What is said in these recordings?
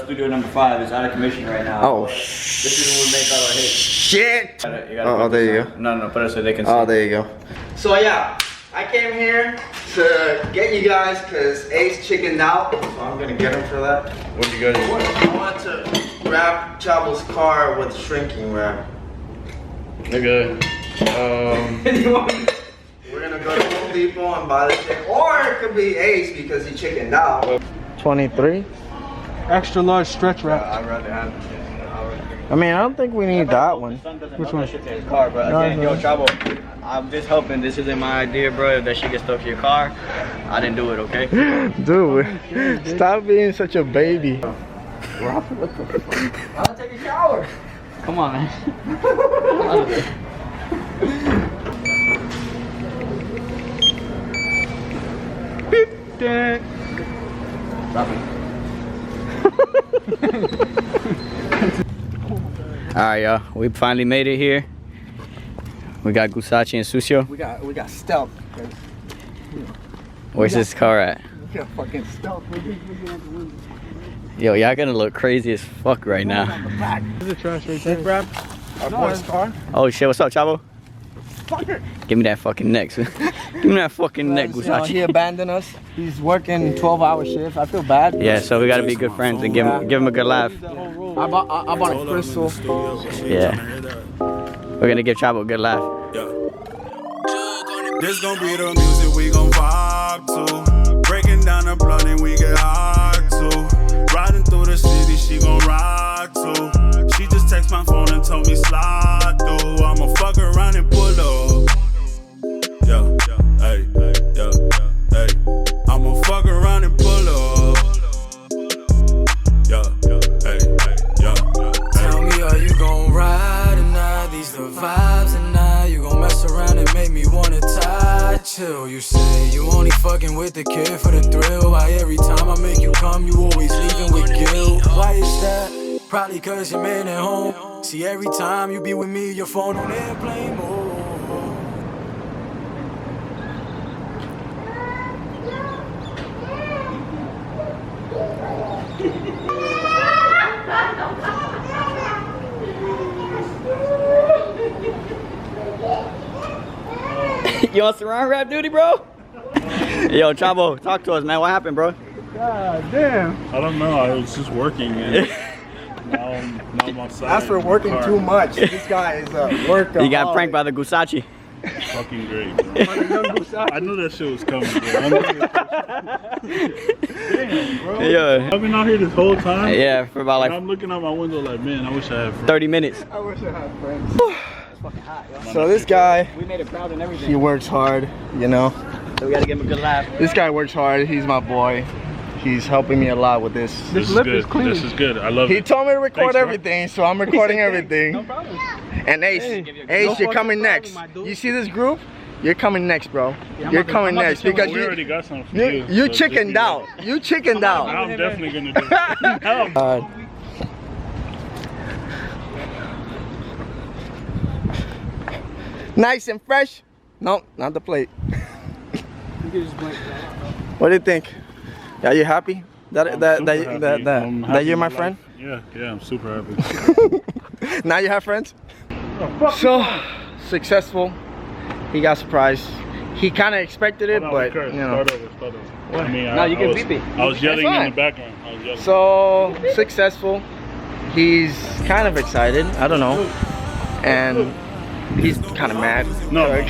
studio number 5 is out of commission right now. Oh, this is when we make all our hits. Shit! Oh, there you go. No, put it so they can see. Oh, there you go. So yeah, I came here to get you guys because Ace chickened out. So I'm gonna get him for that. What you guys want? I want to wrap Chabo's car with shrinking wrap. Nigga. We're gonna go to Home Depot and buy the shit. Or it could be Ace because he chickened out. 23. Extra large stretch wrap. I'd rather have it. I mean, I don't think we need that one. Which one? Shit to his car, but again, yo, Chabo, I'm just helping. This isn't my idea, bro. If that shit gets stuck to your car, I didn't do it, okay? Dude, stop being such a baby. I'll take a shower. Come on, man. Stop it. Alright, y'all. We finally made it here. We got GUSACHI and Susio. We got stealth. Where's this car at? We got fucking stealth. Yo, y'all gonna look crazy as fuck right now. There's a trash right there. Grab our boy's car. Oh shit, what's up, Chabo? Fucker. Give me that fucking neck. Give me that fucking neck, He GUSACHI. abandoned us. He's working 12-hour shifts. I feel bad. Yeah, so we gotta be good friends and give him a good laugh. I bought a crystal. Yeah. We're gonna give Chabo a good laugh. This gon' be the music we gon' vibe to. Breaking down the blunt and we get hard to. Riding through the city, she gon' ride to. She just text my phone and told me slide through. I'ma fuck around and pull up. Yeah, hey, yeah, hey. I'ma fuck around and pull up. Yeah, hey, yeah. Tell me, are you gon' ride or not? These the vibes and now you gon' mess around and make me wanna tie chill. You say you only fucking with the kid for the thrill. Why every time I make you come, you always leaving with guilt? Why is that? Probably cause your man at home. See, every time you be with me, your phone on airplane mode. You on surround rap duty, bro? Yo, Chabo, talk to us, man. What happened, bro? God damn. I don't know. I was just working and now I'm outside. That's for working too much. This guy is a worker. You got pranked by the GUSACHI. Fucking great, bro. I knew that shit was coming, bro. Damn, bro. Yeah. I've been out here this whole time. Yeah, for about like I'm looking out my window like, man, I wish I had friends. 30 minutes. I wish I had friends. It's fucking hot, yo. So this guy, We made it proud and everything. he works hard, you know. So we gotta give him a good laugh. This guy works hard. He's my boy. He's helping me a lot with this. This is lip good. is clean. This is good. I love He it. told me to record Thanks, bro. everything, so I'm recording everything. No problem. And Ace, Hey, Ace, you're coming problem, next. my dude. You see this group? You're coming next, bro. Yeah, You're coming next because We already got something for you you. so just chickened be out. ready. You chickened out. I'm definitely gonna do it. Nice and fresh. No, not the plate. What do you think? Are you happy that I'm that super that happy. that, that, I'm that happy you're my with friend? life. Yeah, I'm super happy. Now you have friends? So successful. He got surprised. He kind of expected it, Hold on, but Kurt, you know. start over. I mean, No, you can beep it. I was yelling in fine. the background. I was yelling. So successful. He's kind of excited. I don't know, and he's kind of mad. No. Like,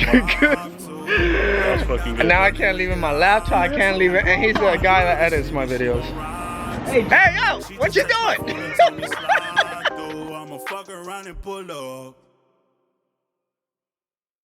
That was fucking good. and now I can't leave him my laptop. I can't leave it. And he's the guy that edits my videos. Hey, yo, what you doing? I'ma fuck around and pull up.